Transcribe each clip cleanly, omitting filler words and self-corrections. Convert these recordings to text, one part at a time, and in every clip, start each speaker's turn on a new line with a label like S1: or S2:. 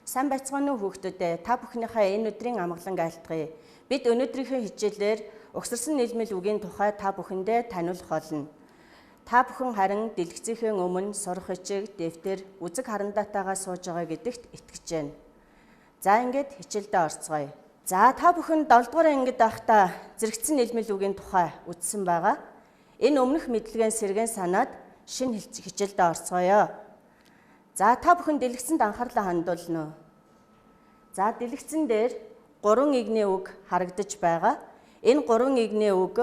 S1: Сайн байцгаана уу хүүхдүүдээ. Та бүхнийхээ энэ өдрийн амгалан айлтгая. Бид өнөөдрийнхөө хичээлээр угсарсан нийлмэл үгийн тухай та бүхэндээ таниулах болно. Та бүхэн харин дэлгэцийнхээ өмнө сурах хичээг дэвтэр үзэг харандатаагаа сууж байгаа гэдэгт итгэж байна. За ингээд хичээлдээ орцгоё. За та бүхэн 7 дугаар ангид байхдаа зэрэгцэн нийлмэл үгийн тухай үзсэн байгаа. Энэ өмнөх мэдлэгийн сэргэн санаад шинэ хичээлдээ орцгоё. За та бүхэн дэлгэцэнд анхаарлаа хандуулна уу? За дэлгэцэн дээр 3 игний үг харагдаж байгаа. Энэ 3 игний үг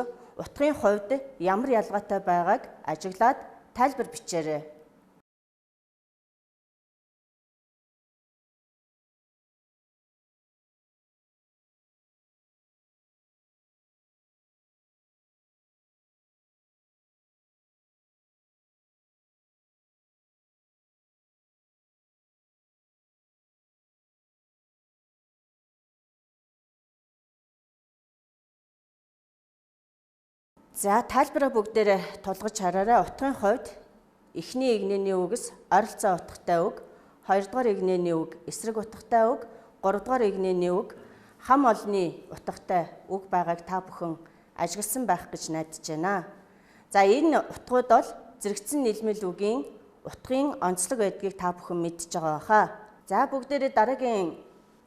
S1: утгын хувьд ямар ялгаатай байгааг ажиглаад тайлбар бичээрэй. За тайлбараа бүгдээрээ тулгаж хараарай. Утгын хувьд эхний игнэний үгс ойролцоо утгатай үг, хоёрдугаар игнэний үг эсрэг утгатай үг, гуравдугаар игнэний үг хам олны утгатай үг байгааг та бүхэн ажигласан байх гэж найдаж байна. За энэ утгууд бол зэрэгцэн нийлмэл үгийн утгын онцлог байдгийг та бүхэн мэдж байгаа баха. За бүгдээрээ дараагийн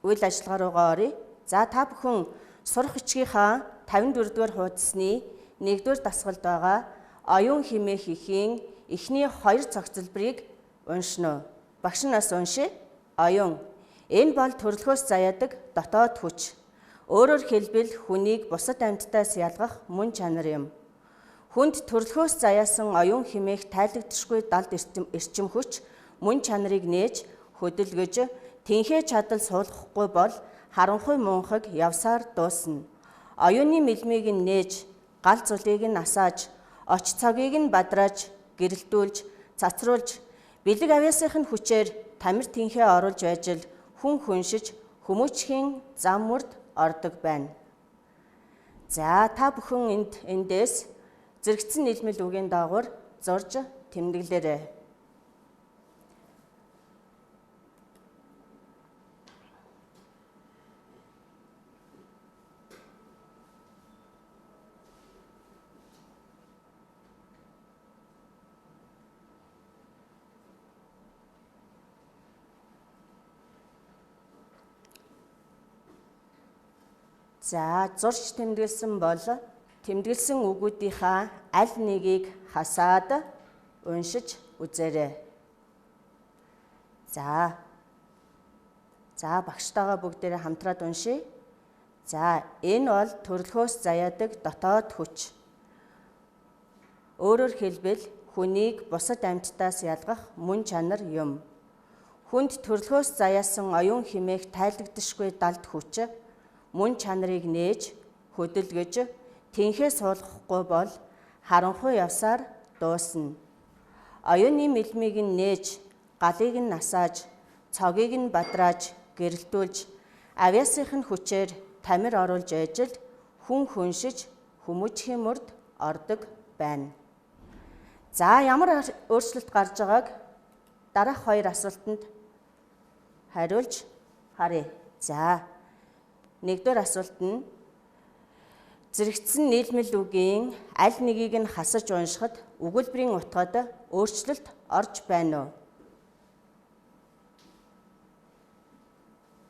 S1: үйл ажиллагаа руугаа оръё. За та бүхэн сурах бичгийнхаа 54-р хуудасны 1-р дасгалд байгаа оюун хэмээх эхийн эхний 2 цогцлборыг уншина. Багш нас уншия. Оюун. Энэ бол төрөлхөөс заяадаг дотоод хүч. Өөрөөр хэлбэл хүнийг бусад амьтдаас ялгах мөн чанар юм. Хүнд төрөлхөөс заяасан оюун хэмээх тайлагдшгүй далд эрчим хүч мөн чанарыг нээж хөдөлгөж тэнхээ чадал суулгахгүй бол харанхуй мунхаг явсаар дуусна. Оюуны мэлмийг нь нээж гал зулыг нь асааж, оч цагийг нь бадрааж, гэрэлтүүлж, цацруулж, бэлэг авьяасынх нь хүчээр тамир тэнхээ оруулж байж л хүн хүншиж, хүмүүжхийн зам мөрд ордог байна. За та бүхэн эндээс зэрэгцэн нийлмэл үгийн дагуур зурж тэмдэглээрэй. За зурж тэмдэглэсэн бол тэмдэглэсэн үгүүдийнхаа аль нэгийг хасаад уншиж үзээрэй. За багштайгаа бүгдээрээ хамтраад уншия. За энэ бол төрөлхөөс заяадаг дотоод хүч. Өөрөөр хэлбэл хүнийг бусад амьтдаас ялгах мөн чанар юм. Хүнд төрөлхөөс заяасан оюун хэмээх тайлагдшгүй далд хүч мөн чанарыг нээж, хөдөлгөж, тэнхээ суулгахгүй бол харанхуй явсаар дуусна. Оюуны мэлмийг нь нээж, галыг нь насааж, цогийг нь бадрааж, гэрэлтүүлж, авьяасынх нь хүчээр тамир оруулж ажил хүн хүншиж, хүмүүжхийн мөрд ордог байна. За ямар өөрчлөлт гарч байгааг дараах 2 асуултанд хариулж харъя. За 1-р асуулт нь зэрэгцэн нийлмэл үгийн аль нэгийг нь хасаж уншихад өгүүлбэрийн утгад өөрчлөлт орж байна уу?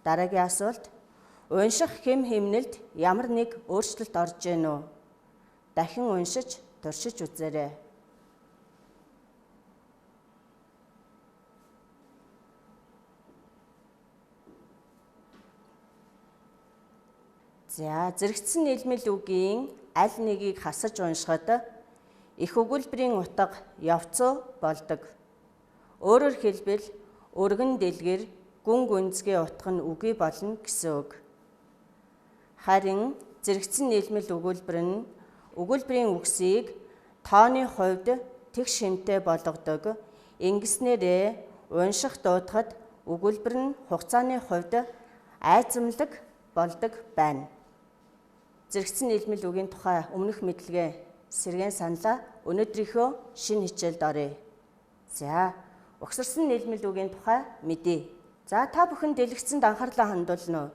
S1: Дараагийн асуулт унших хэм хэмнэлд ямар нэг өөрчлөлт орж байна уу? Дахин уншиж туршиж үзээрэй. За зэрэгцэн нийлмэл үгийн аль нэгийг хасаж уншихад их өгүүлбэрийн утга явцуу болдог. Өөрөөр хэлбэл өргөн дэлгэр гүн гүнзгий утга нь үгүй болно гэсэн үг. Харин зэрэгцэн нийлмэл өгүүлбэр нь өгүүлбэрийн үгсийг тооны хувьд тэгш шимтэй болгодог. Ингэснээрээ унших дуудахад өгүүлбэр нь хугацааны хувьд айцамлаг болдог байна. Зэрэгцэн нийлмэл үгийн тухай өмнөх мэдлэгээ сэргээн саналаа. Өнөөдрийнхөө шинэ хичээлд оръё. За, угсарсан нийлмэл үгийн тухай мэдье. За та бүхэн дэлгэцэнд анхаарлаа хандуулна уу?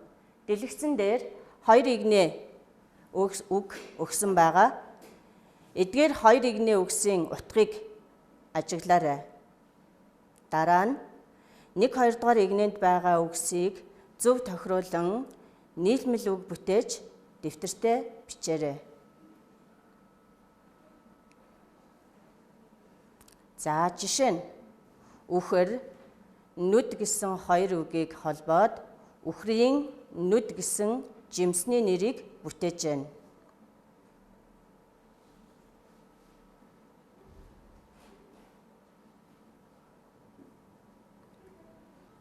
S1: Дэлгэцэн дээр 2 игнээ үг өгсөн байгаа. Эдгээр 2 игнээ үгсийн утгыг ажиглаарай. Дараа нь 1-2 дугаар игнэнд байгаа үгсийг зөв тохируулан нийлмэл үг бүтээж дэвтэртээ бичээрэй. За жишээ нь үхэр нүд гэсэн 2 үгийг холбоод үхрийн нүд гэсэн жимсний нэрийг бүтээж байна.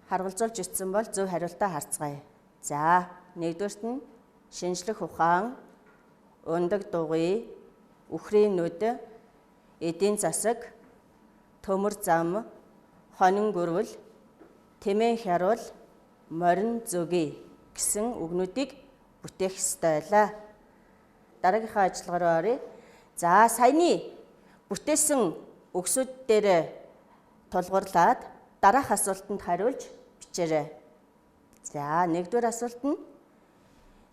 S1: Харгалзуулж өгсөн бол зөв хариултаа харцгаая. За, нэгдүгээрт нь шинжлэх ухаан, ундаг дугуй, үхрийн нүд, эдийн засаг, төмөр зам, хонин гөрвөл, тэмээн хяруул, морин зөгийн гэсэн үгнүүдийг бүтээх ёстой байлаа. Дараагийнхаа ажиллагаа руу оръё. За, саяны бүтээсэн үгсүүд дээр тулгуурлаад дараах асуултанд хариулж бичээрэй. За, нэгдүгээр асуулт нь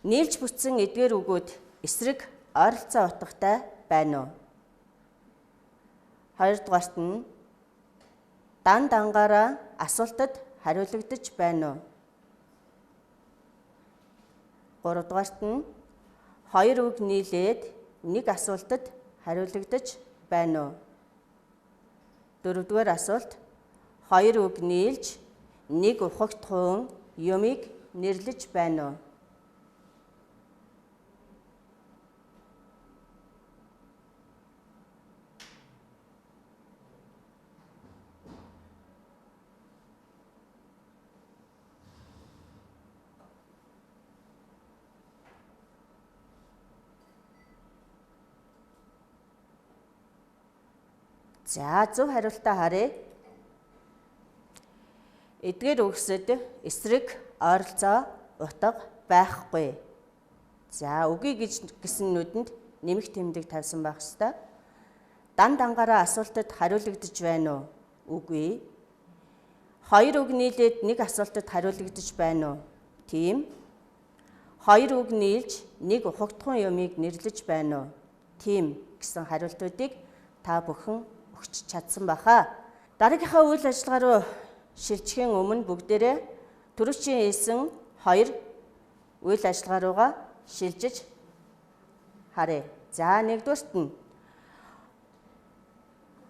S1: нийлж бүтсэн эдгээр үгүүд эсрэг ойролцоо утгатай байна уу? Хоёрдугаарт нь дан дангаараа асуултад хариулагдаж байна уу? Гуравдугаарт нь 2 үг нийлээд нэг асуултад хариулагдаж байна уу? Дөрөвдүгээр асуулт 2 үг нийлж нэг ухагтхуун юмыг нэрлэж байна уу? За, зөв хариултаа харъя. Эдгээр үгсэд эсрэг ойролцоо утга байхгүй. За, үгүй гэсэн нүдэнд нэмэх тэмдэг тавьсан байх ёстой. Дан дангаараа асуултад хариулагдаж байна уу? Үгүй. 2 үг нийлээд нэг асуултад хариулагдаж байна уу? Тийм. 2 үг нийлж нэг ухагтхуун юмыг нэрлэж байна уу? Тийм гэсэн хариултуудыг та бүхэн өгч чадсан баха. Дараагийнхаа үйл ажиллагаа руу шилжихийн өмнө бүгдээрээ түрүүчийн хэлсэн 2 үйл ажиллагаа руугаа шилжиж харъя. За, нэгдүгээрт нь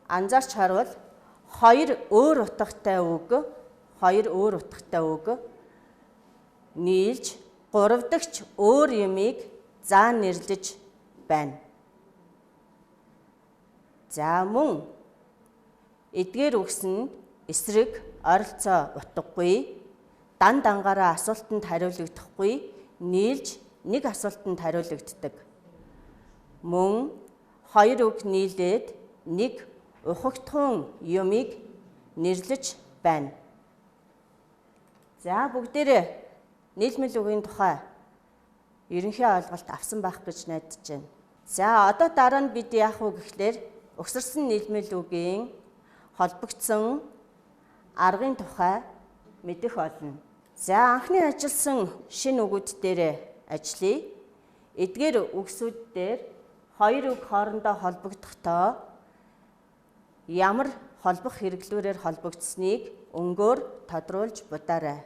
S1: анзаарч харвал 2 өөр утгатай үг нийлж 3 дахь өөр юмыг заан нэрлэж байна. За, мөн эдгээр үгсэнд эсрэг ойролцоо утгагүй, дан дангаараа асуултанд хариулагдахгүй, нийлж нэг асуултанд хариулагддаг. Мөн 2 үг нийлээд нэг ухагтхуун юмыг нэрлэж байна. За, бүгдээрээ нийлмэл үгийн тухай ерөнхий ойлголт авсан байх гэж найдаж байна. За, одоо дараа нь бид яах вэ гэхлээр угсарсан нийлмэл үгийн холбогдсон аргын тухай мэдэх болно. За, анхны ажилласан шинэ үгүүд дээр ажиллая. Эдгээр үгсүүд дээр 2 үг хоорондоо холбогдохдоо ямар холбох хэрэглүүрээр холбогдсныг өнгөөр тодруулж будаарай.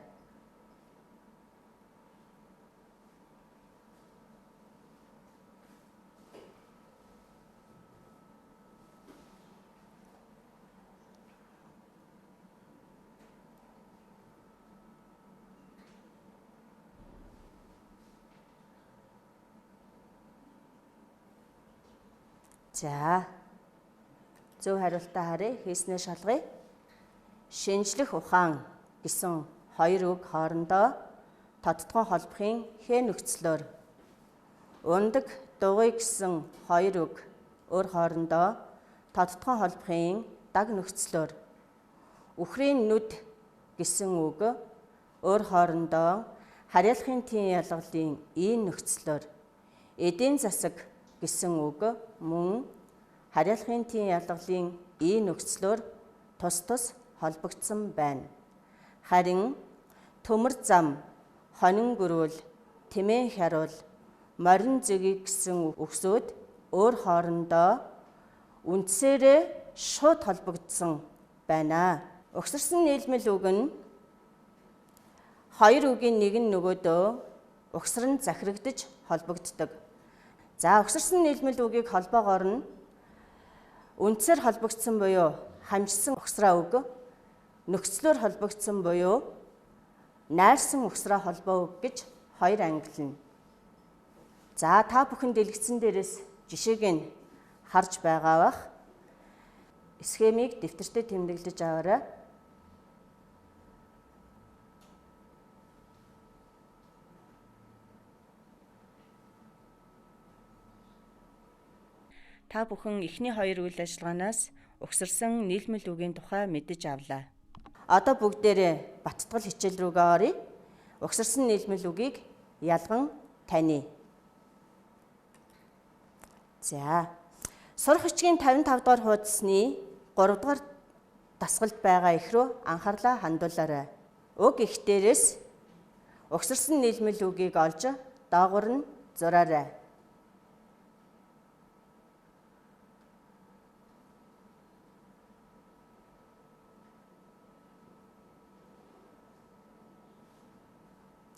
S1: За, зөв хариултаа харъя. Хийснээ шалгая. Шинжлэх ухаан гэсэн 2 үг хоорондоо тодтгон холбохын хэн нөхцлөөр ундаг дугуй гэсэн 2 үг өөр хоорондоо тодтгон холбохын даг нөхцлөөр үхрийн нүд гэсэн үг өөр хоорондоо харьяалахын тийн ялгалын ийн нөхцлөөр эдийн засаг гэсэн үг мөн харьяалахын тийн ялгалын ийн нөхцлөөр тус холбогдсон байна. Харин төмөр зам, хонин гөрүүл, тэмээн хяруул, морин зэгийг гэсэн үгсүүд өөр хоорондоо үндсээрээ шууд холбогдсон байна. Угсарсан нийлмэл үг нь хоёр үгийн нэг нь нөгөөдөө угсран захирагдж холбогддог. За угсарсан нийлмэл үгийг холбоогоор нь үндсээр холбогдсон буюу хамжсан угсраа үг, нөхцлөөр холбогдсон буюу найрсан угсраа холбоо үг гэж хоёр ангилна. За та бүхэн дэлгэцэн дээрээс жишээг нь харж байгаа бах. Схемийг дэвтэртээ тэмдэглэж аваарай. Та бүхэн эхний хоёр үйл ажиллагаанаас угсарсан нийлмэл үгийн тухай мэдэж авлаа. Одоо бүгдээрээ баттгал хичээл рүүгээ оръё. Угсарсан нийлмэл үгийг ялган таний. За, сурах бичгийн 55 дугаар хуудасны 3 дугаар дасгалд байгаа их рүү анхаарлаа хандуулаарай. Уг их дээрээс угсарсан нийлмэл үгийг олж доогуур нь зураарай.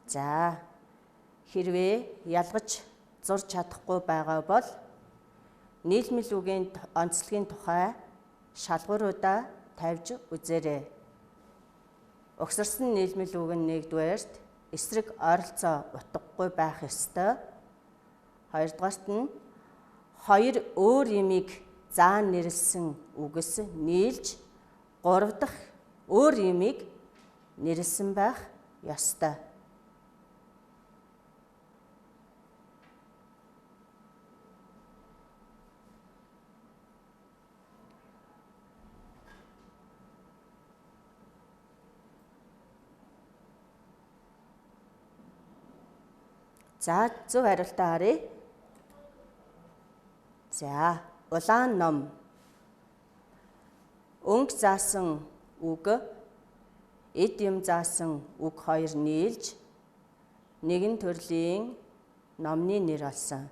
S1: За, хэрвээ ялгаж зурж чадахгүй байгаа бол нийлмэл үгийн онцлогийн тухай шалгууруудаа тавьж үзээрэй. Угсарсан нийлмэл үг нь нэгдүгээрт эсрэг ойролцоо утгагүй байх ёстой. Хоёрдугаарт нь хоёр өөр юмыг заан нэрлсэн үгс нийлж гурав дахь өөр юмыг нэрлсэн байх ёстой. За, зөв хариултаа харъя. За, улаан ном. Өнгө заасан үг, эд юм заасан үг хоёр нийлж нэгэн төрлийн номны нэр олсон.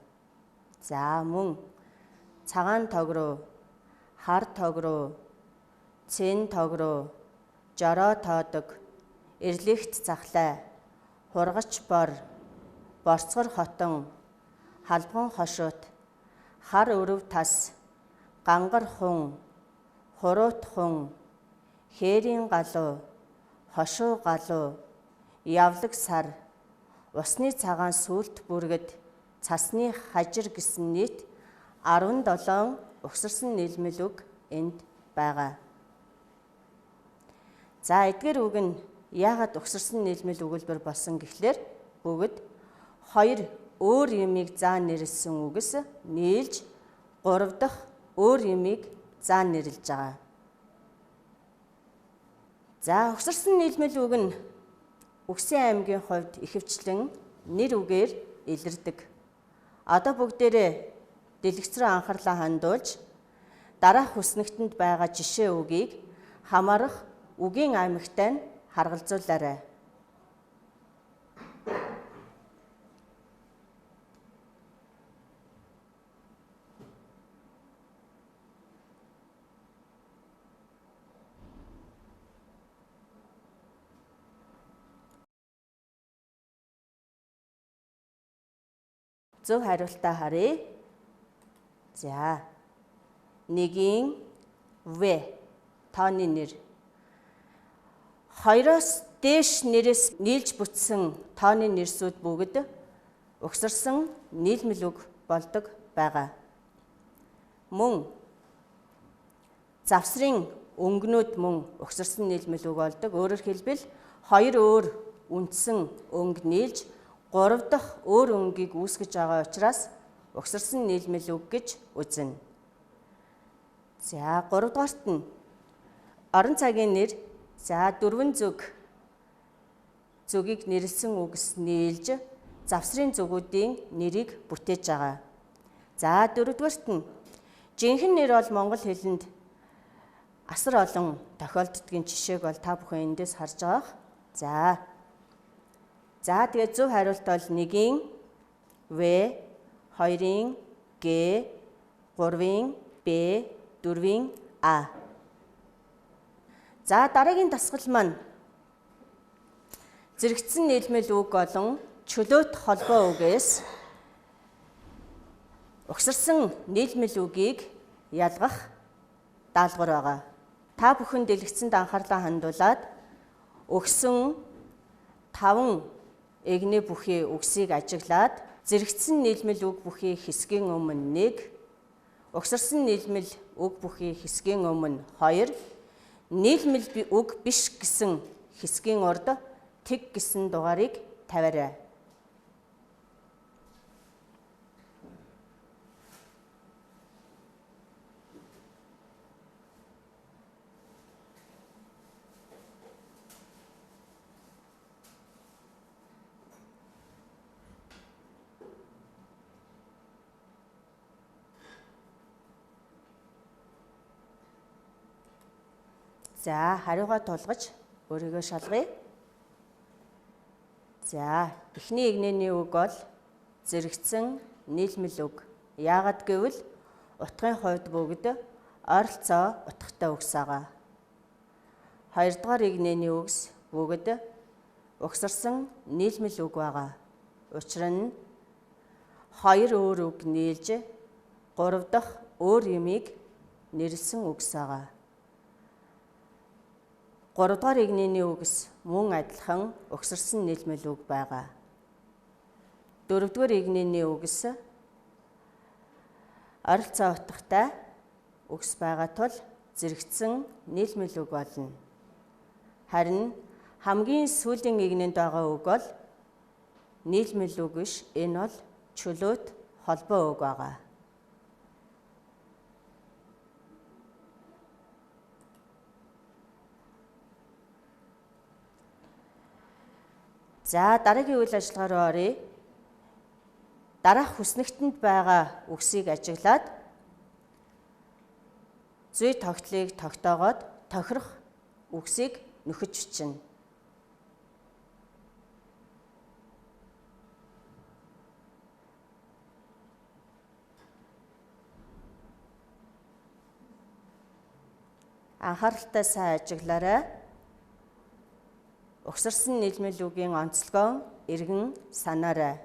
S1: За, мөн цагаан тог руу, хар тог руу, цэн тог руу, жороо тоодог, эрлэгт захлай, хургач бор, борцгор хотон, халбган хошуут, хар өрөв тас, гангар хун, хуруут хун, хээрийн галуу, хошуу галуу, явлаг сар, усны цагаан сүлт бүргэд, цасны хажир гэсэн нийт 17 угсарсан нийлмэл үг энд байгаа. За, эдгээр үг нь яагаад угсарсан нийлмэл өгүүлбэр болсон гэхлээр бүгд хоёр өөр юмыг заан нэрлсэн үгс нийлж гурав дахь өөр юмыг заан нэрлэж байгаа. За, угсарсан нийлмэл үг нь Үгсийн аймгийн хувьд ихэвчлэн нэр үгээр илэрдэг. Одоо бүгдээрээ дэлгэц рүү анхаарлаа хандуулж дараах хүснэгтэнд байгаа жишээ үгийг хамаарах үгийн аймагтай нь харгалзуулаарай. Зөв хариултаа харъя. За, нэгийн В тооны нэр. Хоёроос дээш нэрээс нийлж бүтсэн тооны нэрсүүд бүгд угсарсан нийлмэл үг болдог байгаа. Мөн завсрын өнгөнүүд мөн угсарсан нийлмэл үг болдог. Өөрөөр хэлбэл хоёр өөр үндсэн өнгө нийлж гурав дахь өөр өнгийг үүсгэж байгаа учраас угсарсан нийлмэл үг гэж үзнэ. За, 3 дугаарт нь орон цагийн нэр. За, дөрвөн зүгийг нэрлсэн үгс нийлж завсрын зүгүүдийн нэрийг бүтээж байгаа. За, 4 дугаарт нь жинхэнэ нэр бол монгол хэлэнд асар олон тохиолддгийн жишээг бол та бүхэн эндээс харж байгаа. За, За тэгээд зөв хариулт бол 1-ийн В, 2-ийн Г, 3-ийн Б, 4-ийн А. За дараагийн дасгал маань зэрэгцсэн нийлмэл үг болон чөлөөт холбоо үгээс угсарсан нийлмэл үгийг ялгах даалгавар байгаа. Та бүхэн дэлгэцэнд анхаарлаа хандуулаад өгсөн 5 эгнээ бүхий үгсийг ажиглаад зэрэгцсэн нийлмэл үг бүхий хэсгийн өмнө 1, угсарсан нийлмэл үг бүхий хэсгийн өмнө 2, нийлмэл үг биш гэсэн хэсгийн урд тэг гэсэн дугаарыг тавиарай. За хариугаа тулгаж өөрийгөө шалгая. За эхний эгнээний үг бол зэрэгцсэн нийлмэл үг. Яагад гэвэл утгын хувьд бүгд ойролцоо утгатай үгс байгаа. Хоёрдугаар эгнээний үгс бүгд угсарсан нийлмэл үг байгаа. Учир нь 2 өөр үг нийлж 3 дахь өөр юмыг нэрлсэн үгс байгаа. 3 дугаар эгнээний үгс мөн адилхан угсарсан нийлмэл үг байгаа. 4 дугаар эгнээний үгс ойролцоо утгатай үгс байгаа тул зэрэгцсэн нийлмэл үг болно. Харин хамгийн сүүлийн эгнээнд байгаа үг бол нийлмэл үг биш, энэ бол чөлөөт холбоо үг байгаа. За дараагийн үйл ажиллагаа руу оръё. Дараах хүснэгтэнд байгаа үгсийг ажиглаад зүй тогтлыг тогтоогоод тохирох үгсийг нөхөж бичнэ. Анхааралтай сайн ажиглаарай. Угсарсан нийлмэл үгийн онцлогоо эргэн санаарай.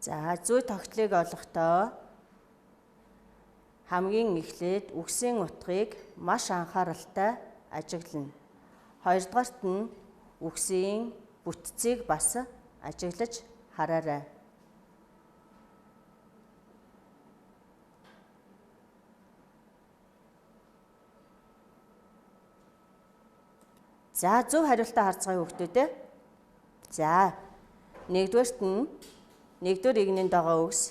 S1: За зүй тогтлыг олохдоо хамгийн эхлээд үгсийн утгыг маш анхааралтай ажиглана. Хоёрдугаарт нь үгсийн бүтцийг бас ажиглаж хараарай. За зөв хариултаа харцгаая хүүхдүүдээ. За нэгдүгээрт нь нэгдүгээр эгнээнд байгаа үгс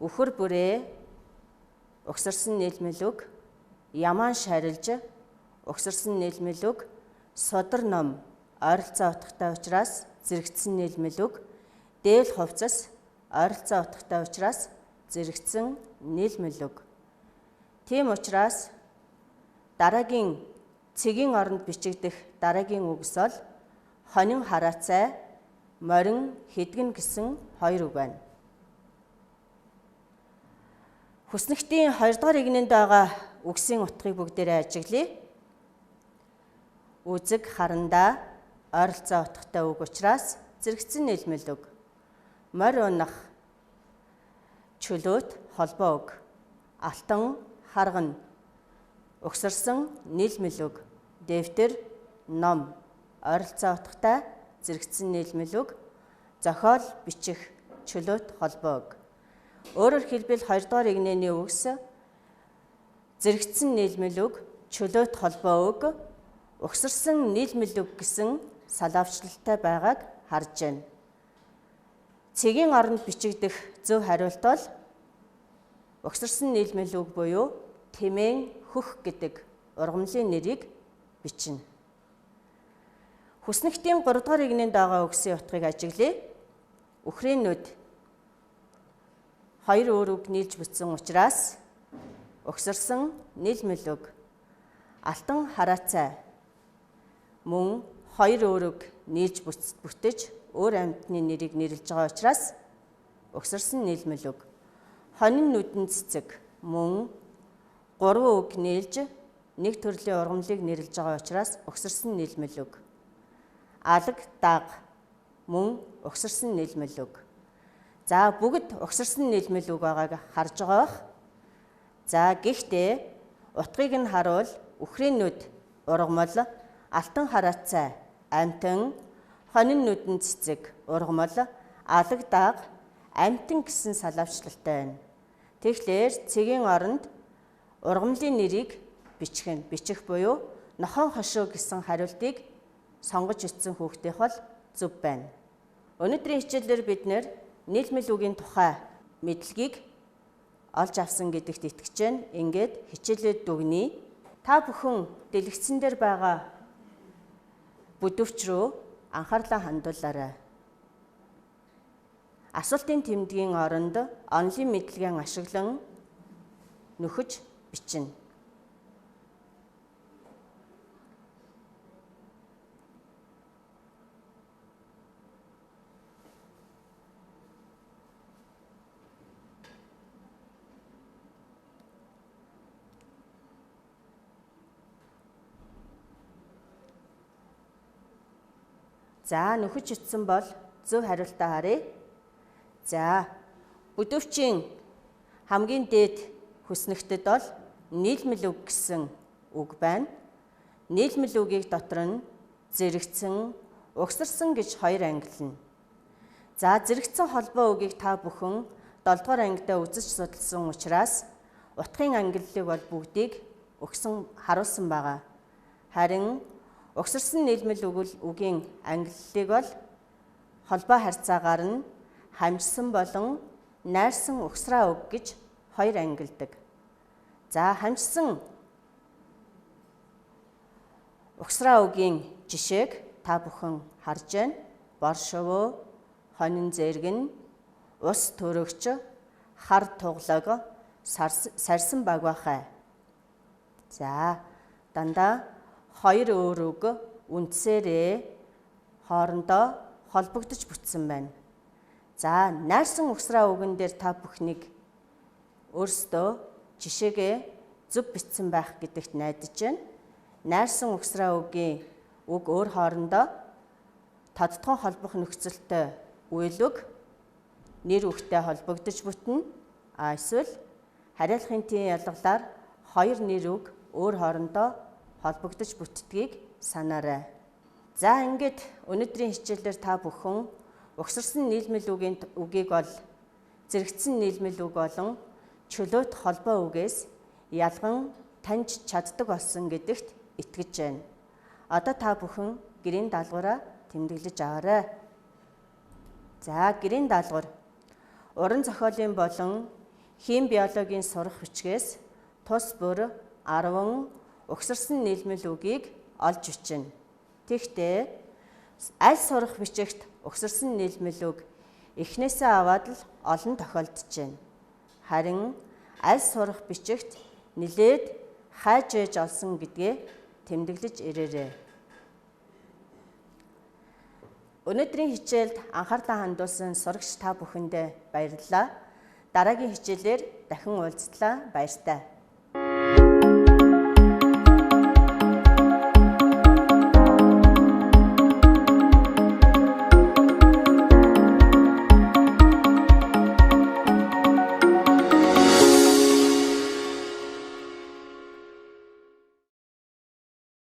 S1: үхэр бүрээ угсарсан нийлмэл үг, ямаан шарилж угсарсан нийлмэл үг, судар ном ойролцоо утгатай учраас зэрэгцсэн нийлмэл үг, дээл хувцас ойролцоо утгатай учраас зэрэгцсэн нийлмэл үг. Тийм учраас дараагийн цэгийн оронд бичигдэх дараагийн үгс бол хонин хараацай, морин хэдгэн гэсэн 2 үг байна. Хүснэгтийн 2 дугаар эгнээнд байгаа үгсийн утгыг бүгдээрээ ажиглая. Үзэг харандаа ойролцоо утгатай үг учраас зэрэгцсэн нийлмэл үг. Морь унах чөлөөт холбоо үг. Алтан харгана угсарсан нийлмэл үг. Дэвтэр ном ойролцоо утгатай зэрэгцсэн нийлмэл үг. Зохиол бичих чөлөөт холбоо үг. Өөрөөр хэлбэл 2 дугаар эгнээний үгс зэрэгцсэн нийлмэл үг, чөлөөт холбоо үг, угсарсан нийлмэл үг гэсэн салавчлалтай байгааг харж байна. Цэгийн оронд бичигдэх зөв хариулт бол угсарсан нийлмэл үг буюу тэмээн хөх гэдэг ургамлын нэрийг бичнэ. Хүснэгтийн 3 дугаар игнийн дагаа үгсийн утгыг ажиглая. Үхрийнүүд 2 өөр үг нийлж бүтсэн учраас угсарсан нийлмэл үг. Алтан хараацай мөн 2 өөр үг нийлж бүтэж өөр амьтны нэрийг нэрлэж байгаа учраас угсарсан нийлмэл үг. Хонин нүдэн цэцэг мөн 3 үг нийлж нэг төрлийн ургамлыг нэрлэж байгаа учраас угсарсан нийлмэл үг. Алаг даг мөн угсарсан нийлмэл үг. За бүгд угсарсан нийлмэл үг байгааг харж байгаа бах. За гэхдээ утгыг нь харуул үхрийнүүд ургамал, алтан хараацай амьтан, хонин нүдэн цэцэг ургамал, алаг даг амьтан гэсэн салавчлалтай байна. Тэгэхээр цэгийн оронд ургамлын нэрийг бичих буюу нохон хошуу гэсэн хариултыг сонгож бичсэн хүүхдийнх бол зөв байна. Өнөөдрийн хичээлээр бид нийлмэл үгийн тухай мэдлэгийг олж авсан гэдэгт итгэж байна. Ингээд хичээлээ дүгнэе. Та бүхэн дэлгэцэн дээр байгаа бүдүүрч рүү анхаарлаа хандуулаарай. Асуултын тэмдгийн оронд онлын мэдлэгийн ашиглан нөхөж бичнэ. За нөхөж итсэн бол зөв хариултаа харъя. За бүдүүрчийн хамгийн дээд хүснэгтэд бол нийлмэл үг гэсэн үг байна. Нийлмэл үгийг дотор нь зэрэгцэн, угсарсан гэж 2 ангилна. За зэрэгцэн холбоо үгийг та бүхэн 7 дугаар ангидаа үзэж судалсан учраас утгын ангиллыг бол бүгдийг өгсөн харуулсан байгаа. Харин угсарсан нийлмэл үгийн ангиллыг бол холбоо харьцаагаар нь хамжсан болон найрсан угсраа үг гэж 2 ангилдаг. За хамжсан угсраа үгийн жишээг та бүхэн харж байна. Бор шувуу, хонин зээргэн, ус төрөгч, хар туглаг, сарсан багвахай. За дандаа 2 өөр үг үндсээрээ хоорондоо холбогдож бүтсэн байна. За найрсан угсраа үгэн дээр та бүхнийг өөрсдөө жишээгээ зөв бичсэн байх гэдэгт найдаж байна. Найрсан угсраа үгийн үг өөр хоорондоо тодтгон холбох нөхцөлтэй үйл үг нэр үгтэй холбогдож бүтнэ. Эсвэл хариалахын тийм ялгалаар 2 нэр үг өөр хоорондоо холбогдож бүтдгийг санаарай. За ингээд өнөөдрийн хичээлээр та бүхэн угсарсан нийлмэл үгийг бол зэрэгцсэн нийлмэл үг болон чөлөөт холбоо үгээс ялган таньж чаддаг болсон гэдэгт итгэж байна. Одоо та бүхэн гэрийн даалгавраа тэмдэглэж аваарай. За гэрийн даалгавар. Уран зохиолын болон хим биологийн сурах бичгээс тус бүр 10 угсарсан нийлмэл үгийг олж бичнэ. Тэгэхдээ аль сурах бичигт угсарсан нийлмэл үг эхнээсээ аваад л олон тохиолдож байна. Харин аль сурах бичигт нэлээд хайж ээж олсон гэдгээ тэмдэглэж ирээрэй. Өнөөдрийн хичээлд анхаарлаа хандуулсан сурагч та бүхэндээ баярлалаа. Дараагийн хичээлээр дахин уулзтлаа. Баяртай.